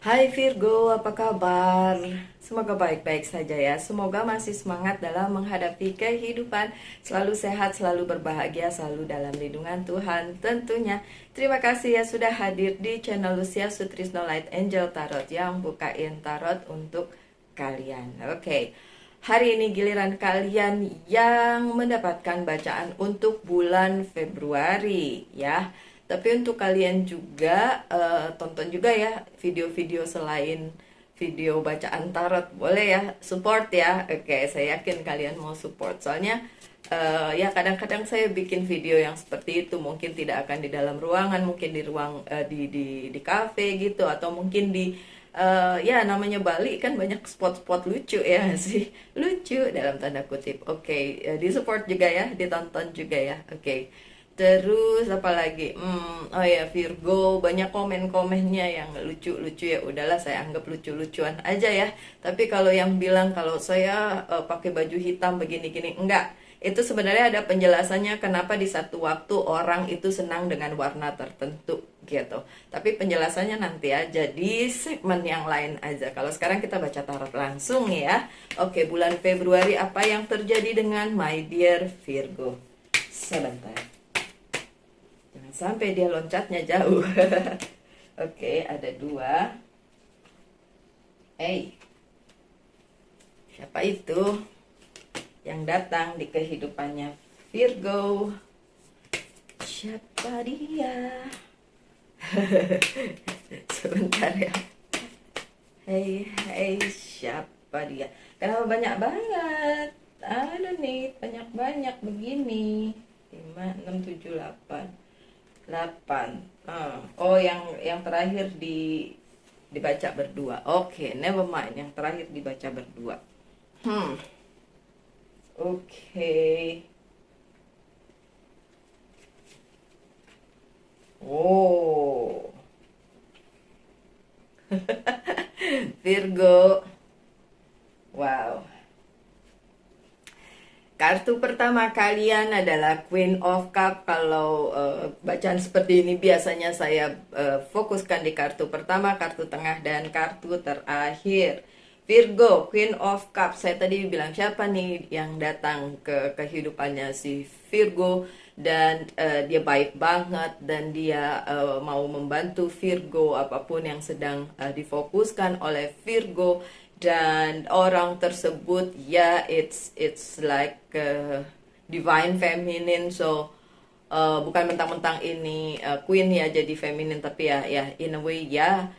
Hai Virgo, apa kabar? Semoga baik-baik saja ya. Semoga masih semangat dalam menghadapi kehidupan. Selalu sehat, selalu berbahagia, selalu dalam lindungan Tuhan tentunya. Terima kasih ya sudah hadir di channel Lucia Sutrisno Light Angel Tarot yang bukain tarot untuk kalian. Oke. Hari ini giliran kalian yang mendapatkan bacaan untuk bulan Februari ya. Tapi untuk kalian juga tonton juga ya video-video selain video bacaan tarot. Boleh ya, support ya. Oke, saya yakin kalian mau support. Soalnya ya kadang-kadang saya bikin video yang seperti itu mungkin tidak akan di dalam ruangan, mungkin di ruang di kafe gitu, atau mungkin di ya namanya Bali kan banyak spot-spot lucu ya sih. Lucu dalam tanda kutip. Oke, di support juga ya, ditonton juga ya. Oke. Terus apa lagi? Oh ya, Virgo banyak komen-komennya yang lucu-lucu, ya udahlah saya anggap lucu-lucuan aja ya. Tapi kalau yang bilang kalau saya pakai baju hitam begini-gini, enggak. Itu sebenarnya ada penjelasannya kenapa di satu waktu orang itu senang dengan warna tertentu gitu. Tapi penjelasannya nanti aja di segmen yang lain aja. Kalau sekarang kita baca tarot langsung ya. Oke, bulan Februari apa yang terjadi dengan my dear Virgo? Sebentar. Jangan sampai dia loncatnya jauh. Oke, ada dua. Siapa itu yang datang di kehidupannya Virgo? Siapa dia? Sebentar ya. Siapa dia? Kenapa banyak banget? Ada nih, banyak-banyak begini. 5, 6, 7, 8. 8. Oh, yang terakhir dibaca berdua. Oke, never mind. Yang terakhir dibaca berdua. Oke. Oh. Virgo. Wow. Kartu pertama kalian adalah Queen of Cup. Kalau bacaan seperti ini biasanya saya fokuskan di kartu pertama, kartu tengah, dan kartu terakhir. Virgo, Queen of Cup. Saya tadi bilang siapa nih yang datang ke kehidupannya si Virgo. Dan dia baik banget dan dia mau membantu Virgo apapun yang sedang difokuskan oleh Virgo. Dan orang tersebut ya it's like divine feminine, so bukan mentang-mentang ini queen ya jadi feminine, tapi ya in a way ya.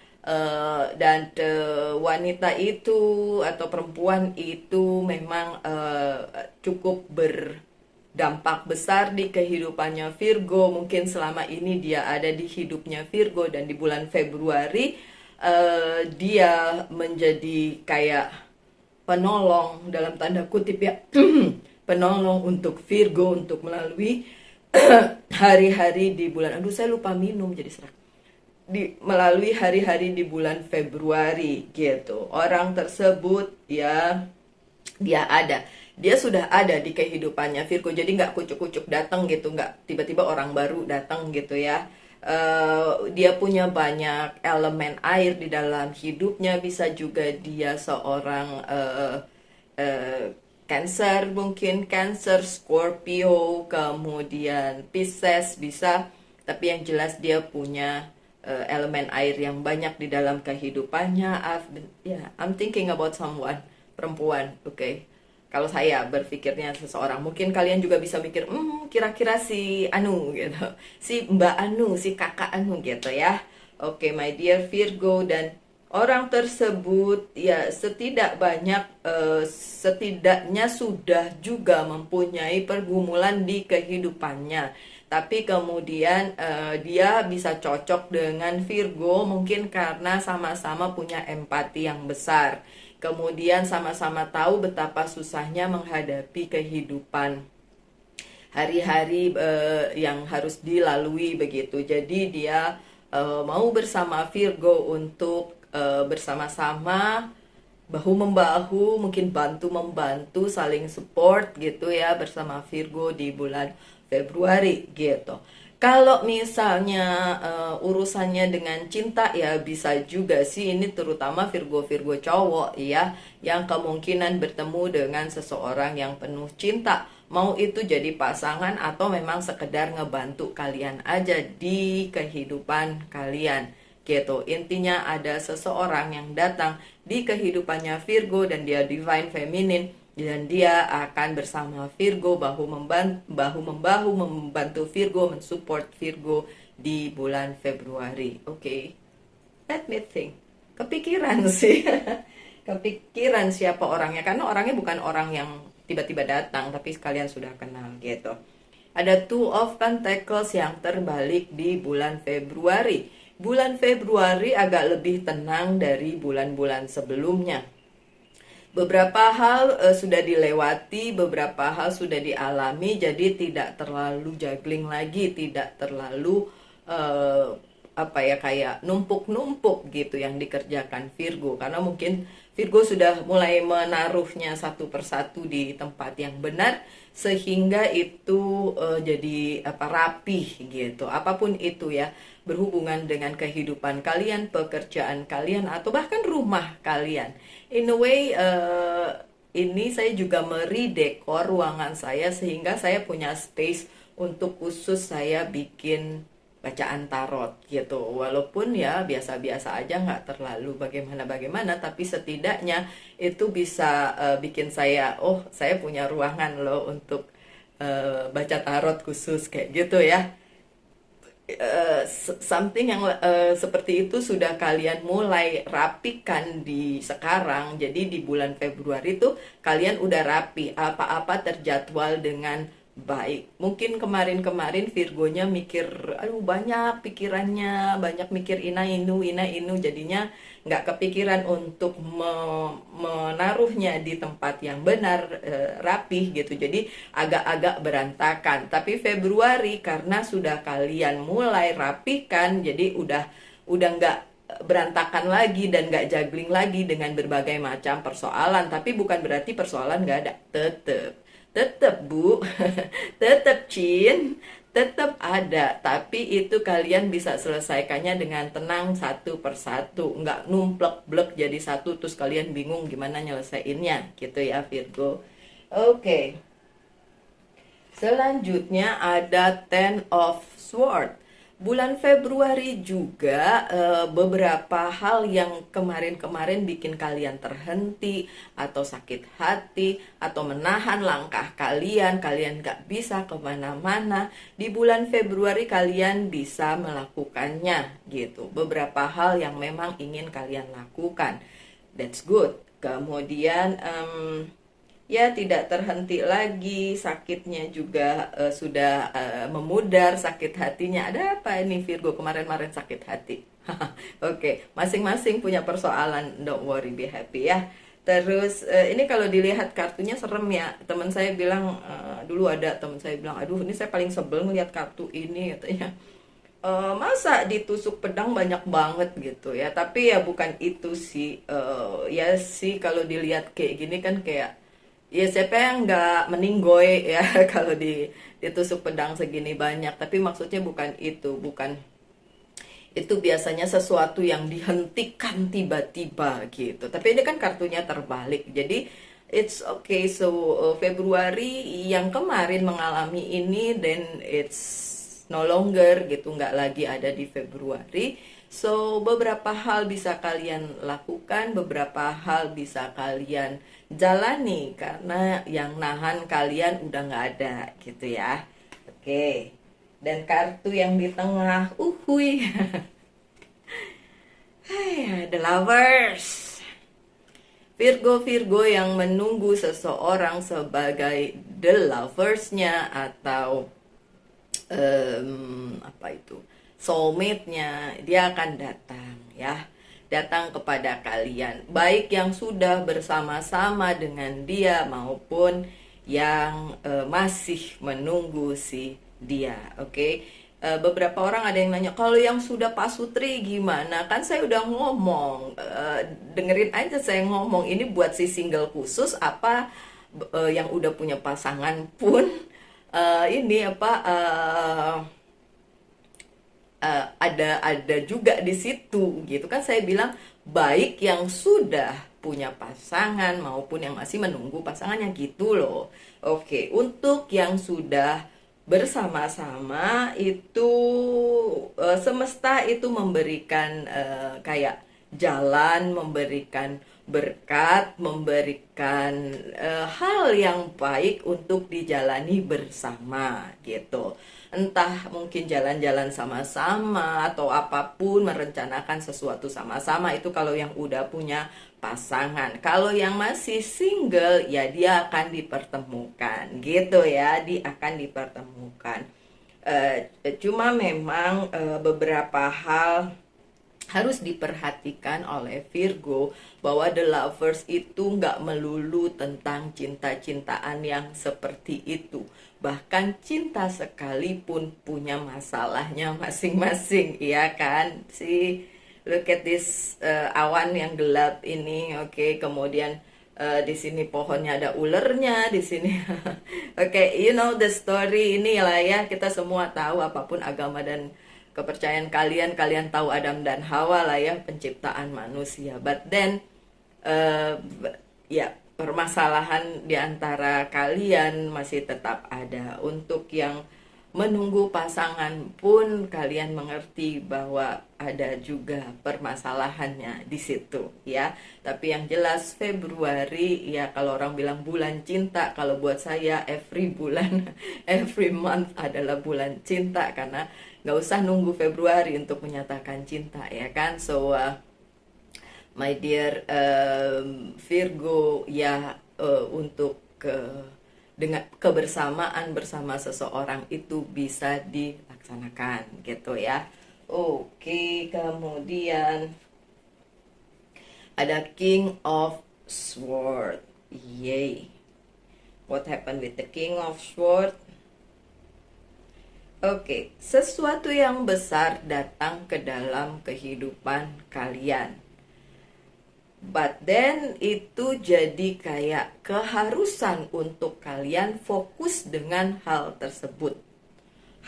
Dan wanita itu atau perempuan itu memang cukup berdampak besar di kehidupannya Virgo. Mungkin selama ini dia ada di hidupnya Virgo, dan di bulan Februari dia menjadi kayak penolong dalam tanda kutip ya. Penolong untuk Virgo untuk melalui hari-hari di bulan, aduh saya lupa minum jadi serak, melalui hari-hari di bulan Februari gitu. Orang tersebut ya dia sudah ada di kehidupannya Virgo, jadi nggak kucuk-kucuk datang gitu, nggak tiba-tiba orang baru datang gitu ya. Dia punya banyak elemen air di dalam hidupnya. Bisa juga dia seorang Cancer, mungkin Cancer, Scorpio, kemudian Pisces bisa. Tapi yang jelas dia punya elemen air yang banyak di dalam kehidupannya. I'm thinking about someone, perempuan, oke. Kalau saya berpikirnya seseorang, mungkin kalian juga bisa mikir, kira-kira si Anu gitu, si Mbak Anu, si kakak Anu gitu ya. Oke, my dear Virgo, dan orang tersebut ya setidaknya sudah juga mempunyai pergumulan di kehidupannya. Tapi kemudian dia bisa cocok dengan Virgo mungkin karena sama-sama punya empati yang besar. Kemudian sama-sama tahu betapa susahnya menghadapi kehidupan hari-hari yang harus dilalui begitu. Jadi dia mau bersama Virgo untuk bersama-sama bahu-membahu, mungkin bantu-membantu, saling support gitu ya bersama Virgo di bulan Februari gitu. Kalau misalnya urusannya dengan cinta ya bisa juga sih, ini terutama Virgo-Virgo cowok ya, yang kemungkinan bertemu dengan seseorang yang penuh cinta. Mau itu jadi pasangan atau memang sekedar ngebantu kalian aja di kehidupan kalian gitu. Intinya ada seseorang yang datang di kehidupannya Virgo dan dia divine feminine, dan dia akan bersama Virgo bahu membahu membantu Virgo, mensupport Virgo di bulan Februari. Oke, let me think. Kepikiran sih. Kepikiran siapa orangnya, karena orangnya bukan orang yang tiba-tiba datang tapi kalian sudah kenal gitu. Ada Two of Pentacles yang terbalik di bulan Februari. Bulan Februari agak lebih tenang dari bulan-bulan sebelumnya. Beberapa hal sudah dilewati, beberapa hal sudah dialami, jadi tidak terlalu juggling lagi, tidak terlalu kayak numpuk-numpuk gitu yang dikerjakan Virgo, karena mungkin Virgo sudah mulai menaruhnya satu persatu di tempat yang benar, sehingga itu jadi rapih gitu. Apapun itu ya, berhubungan dengan kehidupan kalian, pekerjaan kalian, atau bahkan rumah kalian. In a way, ini saya juga meredekor ruangan saya sehingga saya punya space untuk khusus saya bikin bacaan tarot gitu. Walaupun ya biasa-biasa aja, nggak terlalu bagaimana-bagaimana, tapi setidaknya itu bisa bikin saya, oh saya punya ruangan loh untuk baca tarot khusus kayak gitu ya. Something yang seperti itu sudah kalian mulai rapikan di sekarang. Jadi di bulan Februari itu kalian udah rapi, apa-apa terjadwal dengan baik. Mungkin kemarin-kemarin Virgonya mikir, aduh banyak pikirannya, banyak mikir ina inu, jadinya nggak kepikiran untuk menaruhnya di tempat yang benar, rapih gitu. Jadi agak-agak berantakan. Tapi Februari karena sudah kalian mulai rapikan, jadi udah nggak berantakan lagi dan nggak juggling lagi dengan berbagai macam persoalan. Tapi bukan berarti persoalan nggak ada, tetep Bu, tetep Cin, tetap ada, tapi itu kalian bisa selesaikannya dengan tenang satu persatu, nggak numplek-blek jadi satu terus kalian bingung gimana nyelesainnya gitu ya Virgo. Oke. Selanjutnya ada Ten of Swords. Bulan Februari juga beberapa hal yang kemarin-kemarin bikin kalian terhenti atau sakit hati atau menahan langkah kalian gak bisa kemana-mana, di bulan Februari kalian bisa melakukannya gitu. Beberapa hal yang memang ingin kalian lakukan, that's good. Kemudian ya tidak terhenti lagi, sakitnya juga sudah memudar, sakit hatinya. Ada apa ini Virgo kemarin-kemarin sakit hati? Oke, masing-masing punya persoalan, don't worry, be happy ya. Terus ini kalau dilihat kartunya serem ya. Teman saya bilang, dulu ada teman saya bilang, aduh ini saya paling sebel ngelihat kartu ini katanya. Masa ditusuk pedang banyak banget gitu ya. Tapi ya bukan itu sih. Ya sih kalau dilihat kayak gini kan kayak, ya siapa yang nggak meninggoy ya kalau ditusuk pedang segini banyak. Tapi maksudnya bukan itu, bukan itu biasanya sesuatu yang dihentikan tiba-tiba gitu. Tapi ini kan kartunya terbalik, jadi it's okay. So Februari yang kemarin mengalami ini, then it's no longer gitu, nggak lagi ada di Februari. So beberapa hal bisa kalian lakukan, beberapa hal bisa kalian jalani karena yang nahan kalian udah nggak ada gitu ya. Oke. Dan kartu yang di tengah, uhuy. Hai, the lovers. Virgo-Virgo yang menunggu seseorang sebagai the lovers-nya atau soulmate-nya, dia akan datang ya. Datang kepada kalian, baik yang sudah bersama-sama dengan dia maupun yang masih menunggu si dia. Oke. Beberapa orang ada yang nanya, kalau yang sudah pasutri gimana? Kan saya udah ngomong, dengerin aja saya ngomong. Ini buat si single khusus apa yang udah punya pasangan pun ini ada juga di situ gitu kan. Saya bilang baik yang sudah punya pasangan maupun yang masih menunggu pasangannya gitu loh. Oke, untuk yang sudah bersama-sama itu semesta itu memberikan kayak jalan, memberikan berkat, memberikan hal yang baik untuk dijalani bersama gitu. Entah mungkin jalan-jalan sama-sama atau apapun, merencanakan sesuatu sama-sama, itu kalau yang udah punya pasangan. Kalau yang masih single ya dia akan dipertemukan gitu ya, dia akan dipertemukan. Cuma memang beberapa hal harus diperhatikan oleh Virgo, bahwa the lovers itu nggak melulu tentang cinta-cintaan yang seperti itu. Bahkan cinta sekalipun punya masalahnya masing-masing, ya kan? Look at this awan yang gelap ini, oke. Kemudian di sini pohonnya ada ulernya, di sini. Oke, you know the story ini lah ya. Kita semua tahu, apapun agama dan kepercayaan kalian, kalian tahu Adam dan Hawa lah ya, penciptaan manusia. But then ya permasalahan di antara kalian masih tetap ada. Untuk yang menunggu pasangan pun kalian mengerti bahwa ada juga permasalahannya di situ ya. Tapi yang jelas Februari ya, kalau orang bilang bulan cinta, kalau buat saya every bulan every month adalah bulan cinta, karena nggak usah nunggu Februari untuk menyatakan cinta ya kan. So my dear Virgo ya, untuk dengan kebersamaan bersama seseorang itu bisa dilaksanakan gitu ya. Oke, kemudian ada King of Sword. Yay. What happened with the King of Sword? Oke, sesuatu yang besar datang ke dalam kehidupan kalian. But then itu jadi kayak keharusan untuk kalian fokus dengan hal tersebut.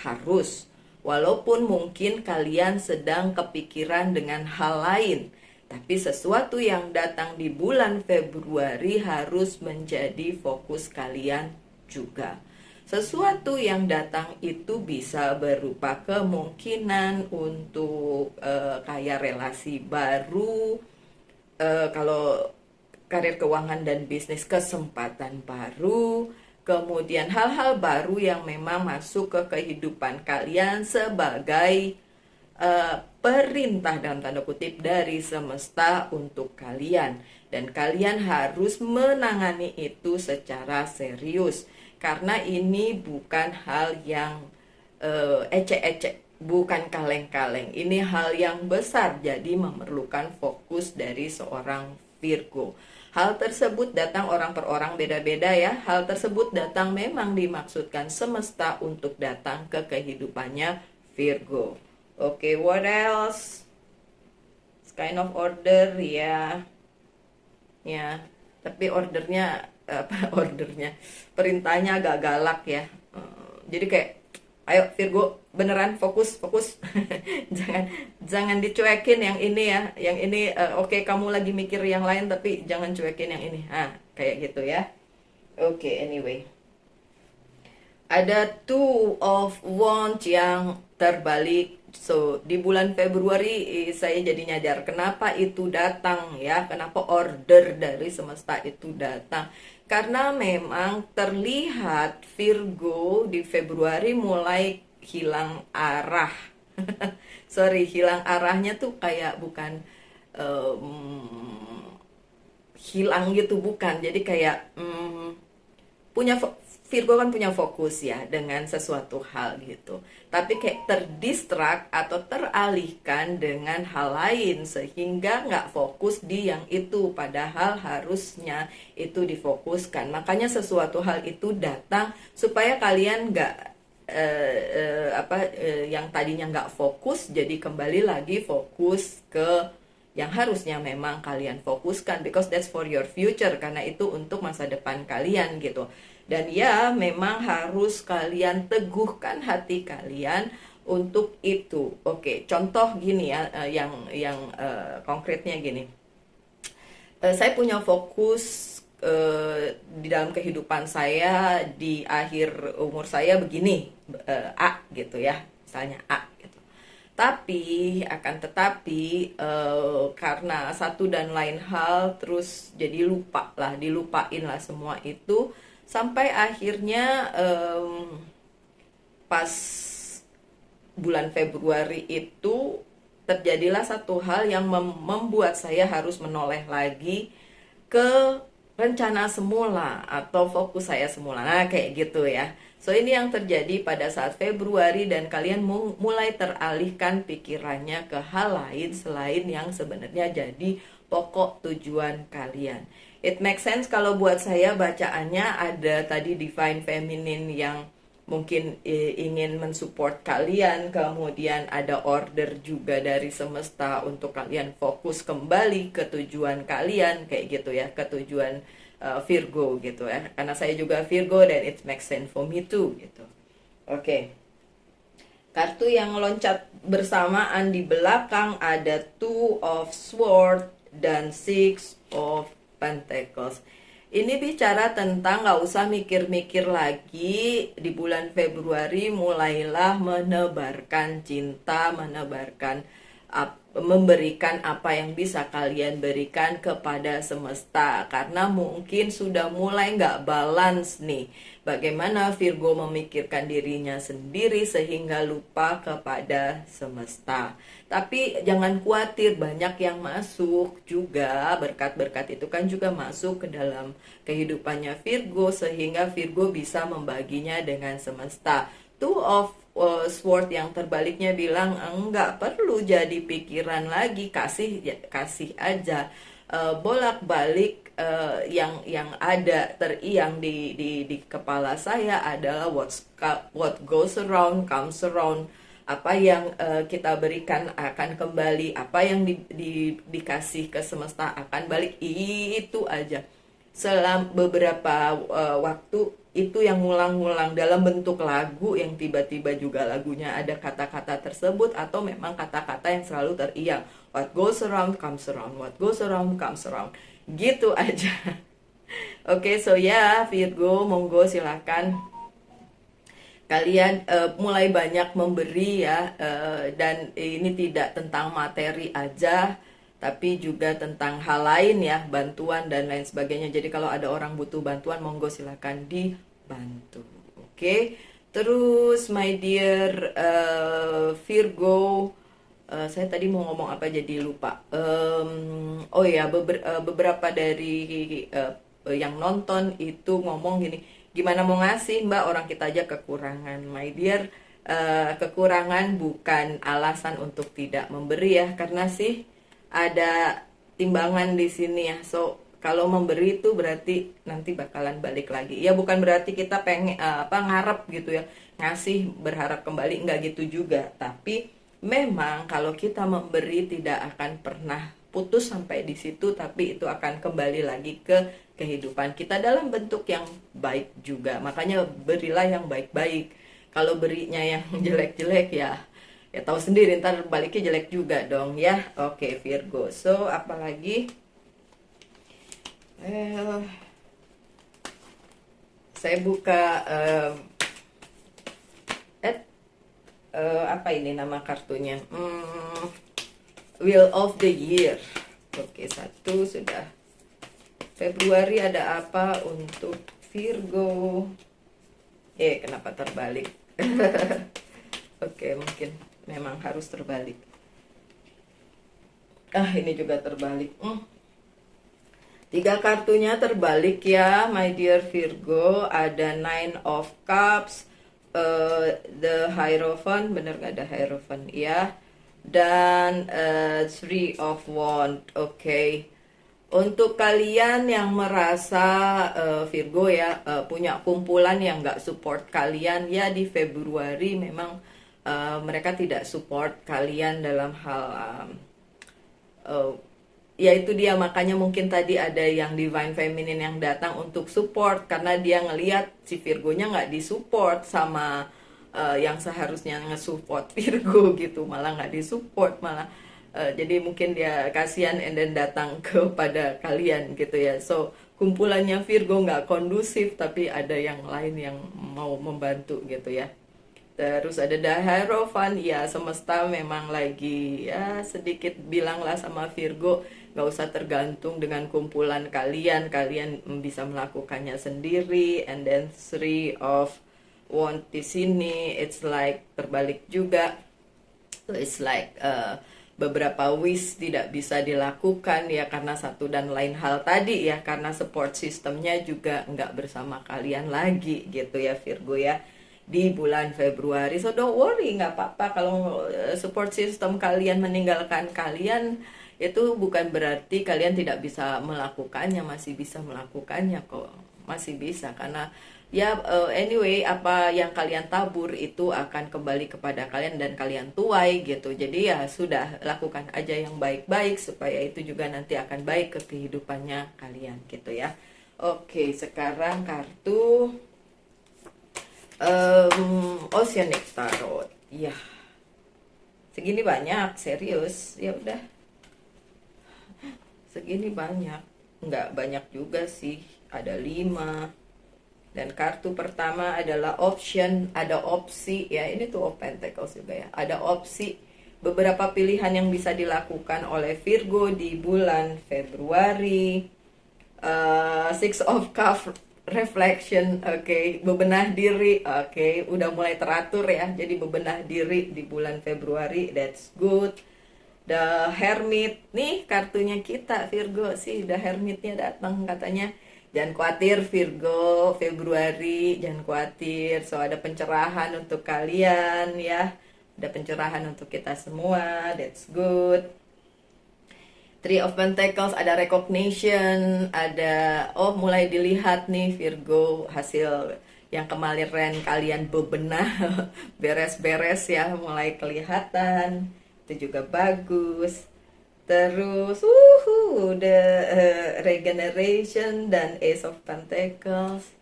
Harus, walaupun mungkin kalian sedang kepikiran dengan hal lain, tapi sesuatu yang datang di bulan Februari harus menjadi fokus kalian juga. Sesuatu yang datang itu bisa berupa kemungkinan untuk kayak relasi baru, kalau karir keuangan dan bisnis kesempatan baru, kemudian hal-hal baru yang memang masuk ke kehidupan kalian sebagai perintah dalam tanda kutip dari semesta untuk kalian, dan kalian harus menangani itu secara serius, karena ini bukan hal yang ecek-ecek, bukan kaleng-kaleng. Ini hal yang besar, jadi memerlukan fokus dari seorang Virgo. Hal tersebut datang orang per orang beda-beda ya. Hal tersebut datang memang dimaksudkan semesta untuk datang ke kehidupannya Virgo. Oke, what else? It's kind of order ya. Ya, tapi ordernya perintahnya agak galak ya. Jadi kayak, ayo Virgo, beneran fokus. jangan dicuekin yang ini ya. Yang ini oke, kamu lagi mikir yang lain tapi jangan cuekin yang ini. Kayak gitu ya. Oke, anyway. Ada Two of Wands yang terbalik. So, di bulan Februari saya jadi nyadar kenapa itu datang ya. Kenapa order dari semesta itu datang. Karena memang terlihat Virgo di Februari mulai hilang arah. Sorry, hilang arahnya tuh kayak bukan hilang gitu, bukan. Jadi kayak Virgo kan punya fokus ya dengan sesuatu hal gitu. Tapi kayak terdistrak atau teralihkan dengan hal lain, sehingga nggak fokus di yang itu, padahal harusnya itu difokuskan. Makanya sesuatu hal itu datang supaya kalian nggak yang tadinya nggak fokus jadi kembali lagi fokus ke yang harusnya memang kalian fokuskan, because that's for your future, karena itu untuk masa depan kalian gitu. Dan ya memang harus kalian teguhkan hati kalian untuk itu. Oke, contoh gini ya, yang konkretnya gini. Saya punya fokus di dalam kehidupan saya di akhir umur saya begini, A gitu ya, misalnya A gitu. Tapi akan tetapi karena satu dan lain hal terus jadi lupa lah, dilupain lah semua itu sampai akhirnya pas bulan Februari itu terjadilah satu hal yang membuat saya harus menoleh lagi ke rencana semula atau fokus saya semula. Nah, kayak gitu ya. So, ini yang terjadi pada saat Februari dan kalian mulai teralihkan pikirannya ke hal lain selain yang sebenarnya jadi pokok tujuan kalian. It makes sense kalau buat saya bacaannya ada tadi Divine Feminine yang mungkin ingin mensupport kalian, kemudian ada order juga dari semesta untuk kalian fokus kembali ke tujuan kalian, kayak gitu ya, ke tujuan Virgo gitu ya, karena saya juga Virgo dan it makes sense for me too gitu. Oke. Kartu yang loncat bersamaan di belakang ada Two of Swords dan Six of Pentacles. Ini bicara tentang gak usah mikir-mikir lagi. Di bulan Februari mulailah menebarkan cinta, memberikan apa yang bisa kalian berikan kepada semesta. Karena mungkin sudah mulai gak balance nih. Bagaimana Virgo memikirkan dirinya sendiri sehingga lupa kepada semesta. Tapi jangan khawatir, banyak yang masuk juga. Berkat-berkat itu kan juga masuk ke dalam kehidupannya Virgo sehingga Virgo bisa membaginya dengan semesta. Two of Sword yang terbaliknya bilang enggak perlu jadi pikiran lagi, kasih aja. Bolak-balik yang ada teriang di kepala saya adalah what goes around comes around. Apa yang kita berikan akan kembali, apa yang dikasih ke semesta akan balik, itu aja. Selama beberapa waktu itu yang ngulang-ngulang dalam bentuk lagu yang tiba-tiba juga lagunya ada kata-kata tersebut atau memang kata-kata yang selalu teriang. What goes around comes around, what goes around comes around. Gitu aja. Oke, so ya Virgo, monggo silakan kalian mulai banyak memberi ya, dan ini tidak tentang materi aja tapi juga tentang hal lain ya, bantuan dan lain sebagainya. Jadi kalau ada orang butuh bantuan, monggo silakan dibantu. Oke. Terus my dear Virgo, saya tadi mau ngomong apa jadi lupa. Oh ya, beberapa dari yang nonton itu ngomong gini, gimana mau ngasih mbak, orang kita aja kekurangan. My dear, kekurangan bukan alasan untuk tidak memberi ya, karena sih ada timbangan di sini ya. So kalau memberi itu berarti nanti bakalan balik lagi. Ya bukan berarti kita pengen ngarep gitu ya, ngasih berharap kembali, enggak gitu juga. Tapi memang kalau kita memberi tidak akan pernah putus sampai di situ, tapi itu akan kembali lagi ke kehidupan kita dalam bentuk yang baik juga. Makanya berilah yang baik-baik. Kalau berinya yang jelek-jelek ya tahu sendiri, ntar baliknya jelek juga dong ya. Oke Virgo, so apalagi saya buka apa ini nama kartunya, Wheel of the Year. Oke, satu sudah. Februari ada apa untuk Virgo? Kenapa terbalik? Oke, mungkin memang harus terbalik. Ini juga terbalik. 3 kartunya terbalik ya, my dear Virgo. Ada Nine of Cups, the Hierophant, bener gak ada Hierophant ya, dan Three of Wands. Oke. Untuk kalian yang merasa Virgo ya punya kumpulan yang gak support kalian ya, di Februari memang mereka tidak support kalian dalam hal ya itu dia. Makanya mungkin tadi ada yang Divine Feminine yang datang untuk support, karena dia ngelihat si Virgonya nggak disupport sama yang seharusnya nge-support Virgo gitu, malah nggak disupport, malah jadi mungkin dia kasihan and then datang kepada kalian gitu ya. So kumpulannya Virgo nggak kondusif, tapi ada yang lain yang mau membantu gitu ya. Terus ada The Hierophant, ya semesta memang lagi ya sedikit bilanglah sama Virgo, nggak usah tergantung dengan kumpulan kalian, kalian bisa melakukannya sendiri. And then Three of Wands di sini, it's like terbalik juga. So it's like beberapa wish tidak bisa dilakukan ya karena satu dan lain hal tadi ya, karena support sistemnya juga nggak bersama kalian lagi gitu ya Virgo ya di bulan Februari. So don't worry, nggak apa-apa kalau support system kalian meninggalkan kalian, itu bukan berarti kalian tidak bisa melakukannya, masih bisa melakukannya kok, masih bisa. Karena ya anyway, apa yang kalian tabur itu akan kembali kepada kalian dan kalian tuai gitu. Jadi ya sudah, lakukan aja yang baik-baik supaya itu juga nanti akan baik ke kehidupannya kalian gitu ya. Oke, sekarang kartu Oceanic Tarot. Ya, segini banyak, serius. Ya udah, segini banyak. Nggak banyak juga sih, ada 5. Dan kartu pertama adalah option, ada opsi ya. Ini tuh Open Pentacles juga ya. Ada opsi, beberapa pilihan yang bisa dilakukan oleh Virgo di bulan Februari. Six of Cups, reflection, oke. Bebenah diri, oke. Udah mulai teratur ya, jadi bebenah diri di bulan Februari, that's good. The Hermit, nih kartunya kita Virgo sih, The Hermitnya datang katanya. Jangan khawatir Virgo, Februari jangan khawatir. So ada pencerahan untuk kalian ya, ada pencerahan untuk kita semua, that's good. Three of Pentacles, ada recognition, ada mulai dilihat nih Virgo hasil yang kemarin kalian bebenah beres-beres ya, mulai kelihatan, itu juga bagus. Terus the regeneration dan Ace of Pentacles,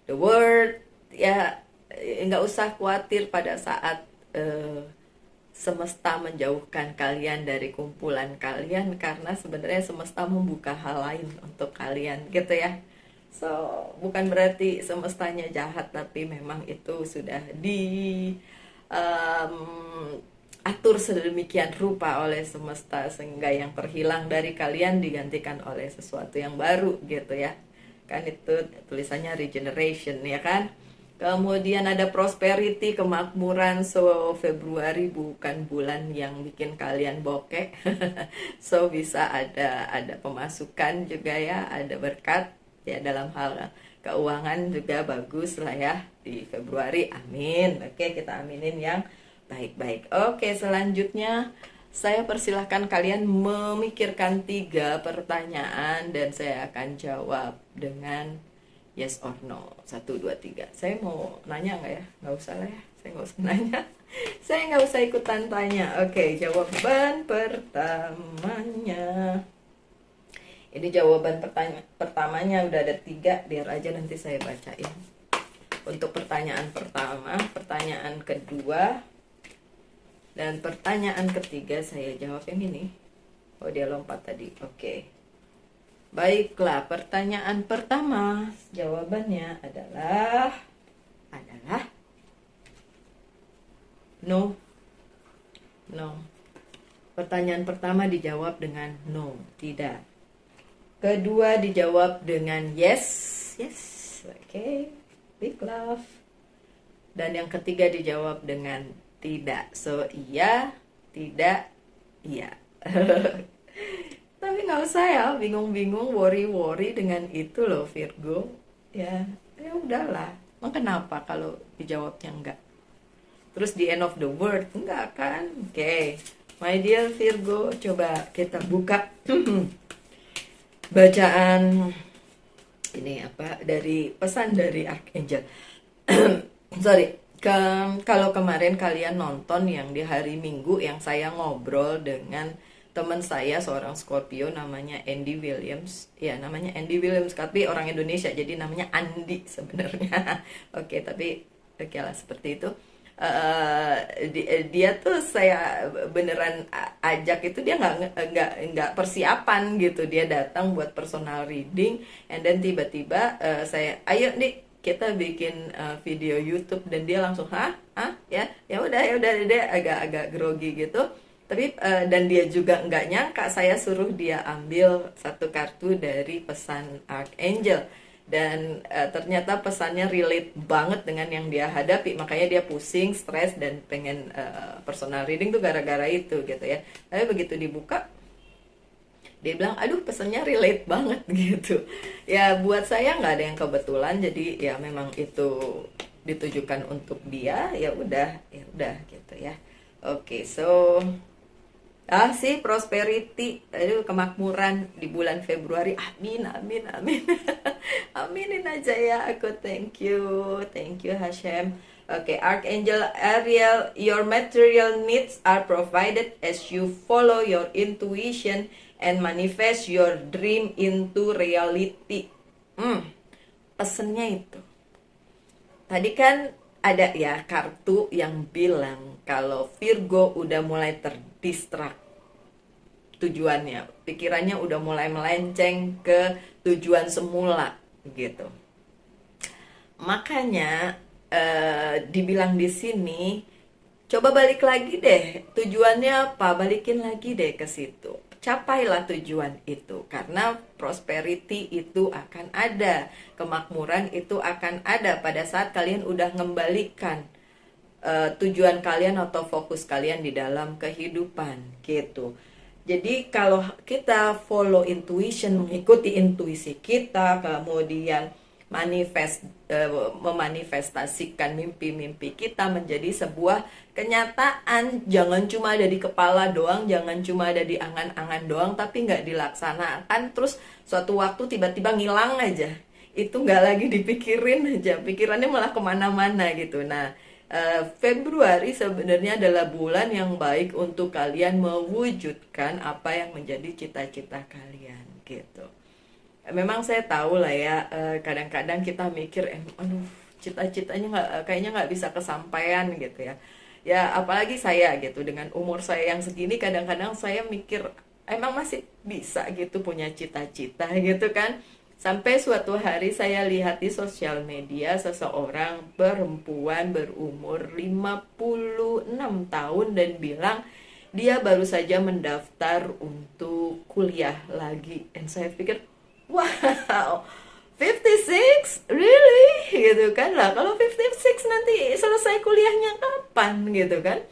the World ya, nggak usah khawatir pada saat semesta menjauhkan kalian dari kumpulan kalian, karena sebenarnya semesta membuka hal lain untuk kalian gitu ya. So bukan berarti semestanya jahat, tapi memang itu sudah atur sedemikian rupa oleh semesta sehingga yang terhilang dari kalian digantikan oleh sesuatu yang baru gitu ya. Kan itu tulisannya regeneration ya kan. Kemudian ada prosperity, kemakmuran. So Februari bukan bulan yang bikin kalian bokeh. So bisa ada pemasukan juga ya, ada berkat ya dalam hal keuangan juga bagus lah ya di Februari. Amin. Oke, kita aminin yang baik-baik. Oke, selanjutnya saya persilahkan kalian memikirkan 3 pertanyaan dan saya akan jawab dengan yes or no. 1, 2, 3. Saya mau nanya nggak ya? Nggak usah lah ya. Saya nggak usah nanya. Saya nggak usah ikutan tanya. Oke, jawaban pertamanya. Ini jawaban pertamanya udah ada 3. Biar aja nanti saya bacain. Untuk pertanyaan pertama, pertanyaan kedua, dan pertanyaan ketiga saya jawab yang ini. Oh, dia lompat tadi. Oke. Baiklah, pertanyaan pertama jawabannya adalah no. Pertanyaan pertama dijawab dengan no, tidak. Kedua dijawab dengan yes. Oke, big love. Dan yang ketiga dijawab dengan tidak. So iya, tidak, iya. Tapi nggak usah ya bingung-bingung, worry dengan itu loh Virgo. Ya udahlah. Emang kenapa kalau dijawabnya enggak? Terus di end of the word enggak kan? Oke. My dear Virgo, coba kita buka bacaan ini apa dari pesan dari Archangel. Sorry. Kalau kemarin kalian nonton yang di hari Minggu yang saya ngobrol dengan teman saya seorang Scorpio namanya Andy Williams. Ya, namanya Andy Williams, tapi orang Indonesia jadi namanya Andi sebenarnya. Oke, tapi oke lah seperti itu. eh, dia tuh saya beneran ajak itu, dia nggak persiapan gitu, dia datang buat personal reading, and then tiba-tiba saya, ayo nih kita bikin video YouTube, dan dia langsung hah ya, ya udah, dia agak-agak grogi gitu. Tapi dan dia juga nggak nyangka saya suruh dia ambil satu kartu dari pesan Archangel, dan ternyata pesannya relate banget dengan yang dia hadapi, makanya dia pusing, stres, dan pengen personal reading tuh gara-gara itu gitu ya. Tapi begitu dibuka, dia bilang aduh pesannya relate banget gitu. Ya buat saya nggak ada yang kebetulan, jadi ya memang itu ditujukan untuk dia, ya udah gitu ya. Oke, so sih prosperity, aduh, kemakmuran di bulan Februari. Amin, amin, amin. Aminin aja ya aku. Thank you Hashem. Oke, Archangel Ariel, your material needs are provided as you follow your intuition and manifest your dream into reality. Pesennya itu. Tadi kan ada ya kartu yang bilang kalau Virgo udah mulai terdistrak tujuannya, pikirannya udah mulai melenceng ke tujuan semula gitu. Makanya dibilang di sini, coba balik lagi deh, tujuannya apa, balikin lagi deh ke situ, capailah tujuan itu, karena prosperity itu akan ada, kemakmuran itu akan ada pada saat kalian udah ngembalikan tujuan kalian atau fokus kalian di dalam kehidupan gitu. Jadi kalau kita follow intuition, mengikuti intuisi kita, kemudian memanifestasikan mimpi-mimpi kita menjadi sebuah kenyataan, jangan cuma ada di kepala doang, jangan cuma ada di angan-angan doang, tapi nggak dilaksanakan, terus suatu waktu tiba-tiba ngilang aja, itu nggak lagi dipikirin aja, pikirannya malah kemana-mana gitu. Nah, Februari sebenarnya adalah bulan yang baik untuk kalian mewujudkan apa yang menjadi cita-cita kalian gitu. Memang saya tahu lah ya, kadang-kadang kita mikir, aduh cita-citanya kayaknya nggak bisa kesampaian gitu ya. Ya apalagi saya gitu, dengan umur saya yang segini, kadang-kadang saya mikir emang masih bisa gitu punya cita-cita gitu kan. Sampai suatu hari saya lihat di sosial media seseorang perempuan berumur 56 tahun dan bilang dia baru saja mendaftar untuk kuliah lagi. Dan saya pikir, wow, 56? Really? Gitu kan lah, kalau 56 nanti selesai kuliahnya kapan gitu kan.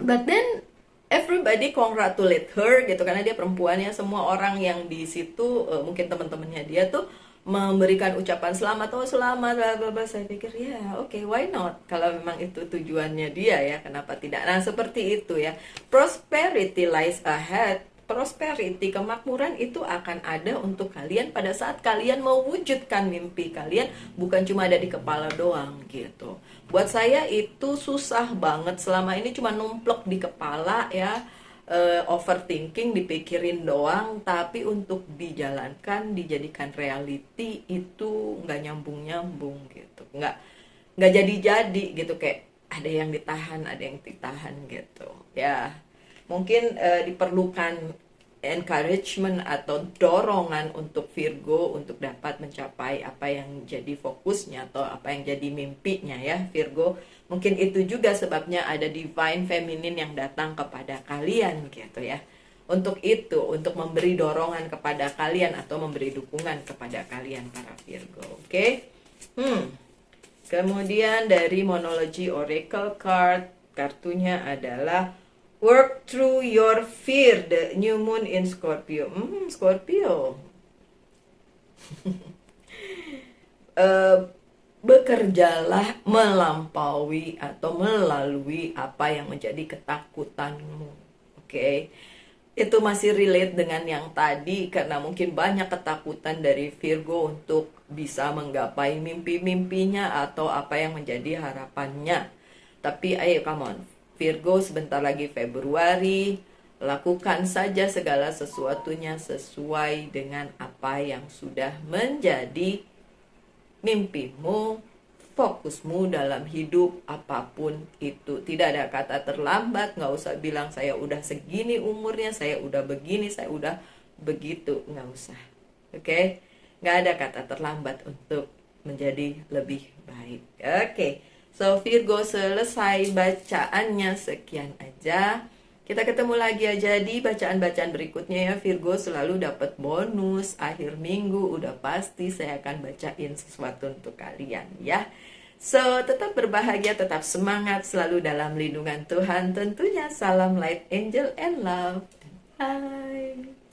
But then everybody congratulate her gitu, karena dia perempuannya, semua orang yang di situ mungkin teman-temannya dia tuh memberikan ucapan selamat, oh selamat bla bla bla. Saya pikir ya oke, why not, kalau memang itu tujuannya dia ya, kenapa tidak. Nah seperti itu ya, prosperity lies ahead. Prosperity, kemakmuran itu akan ada untuk kalian pada saat kalian mewujudkan mimpi kalian, bukan cuma ada di kepala doang gitu. Buat saya itu susah banget, selama ini cuma numplok di kepala ya, overthinking, dipikirin doang, tapi untuk dijalankan, dijadikan reality itu nggak nyambung gitu, nggak jadi gitu, kayak ada yang ditahan gitu ya. Mungkin diperlukan encouragement atau dorongan untuk Virgo untuk dapat mencapai apa yang jadi fokusnya atau apa yang jadi mimpinya ya Virgo. Mungkin itu juga sebabnya ada divine feminine yang datang kepada kalian gitu ya. Untuk itu, untuk memberi dorongan kepada kalian atau memberi dukungan kepada kalian para Virgo. Oke? Kemudian dari Monology Oracle card, kartunya adalah work through your fear, the new moon in Scorpio. Scorpio. Bekerjalah melampaui atau melalui apa yang menjadi ketakutanmu. Oke. Itu masih relate dengan yang tadi, karena mungkin banyak ketakutan dari Virgo untuk bisa menggapai mimpi-mimpinya atau apa yang menjadi harapannya. Tapi ayo come on, Virgo, sebentar lagi Februari, lakukan saja segala sesuatunya sesuai dengan apa yang sudah menjadi mimpimu, fokusmu dalam hidup apapun itu. Tidak ada kata terlambat, nggak usah bilang saya udah segini umurnya, saya udah begini, saya udah begitu, nggak usah. Oke? Nggak ada kata terlambat untuk menjadi lebih baik. Oke, so Virgo selesai bacaannya, sekian aja. Kita ketemu lagi aja di bacaan-bacaan berikutnya ya Virgo, selalu dapat bonus akhir minggu, udah pasti saya akan bacain sesuatu untuk kalian ya. So, tetap berbahagia, tetap semangat, selalu dalam lindungan Tuhan tentunya. Salam light, angel, and love. Bye.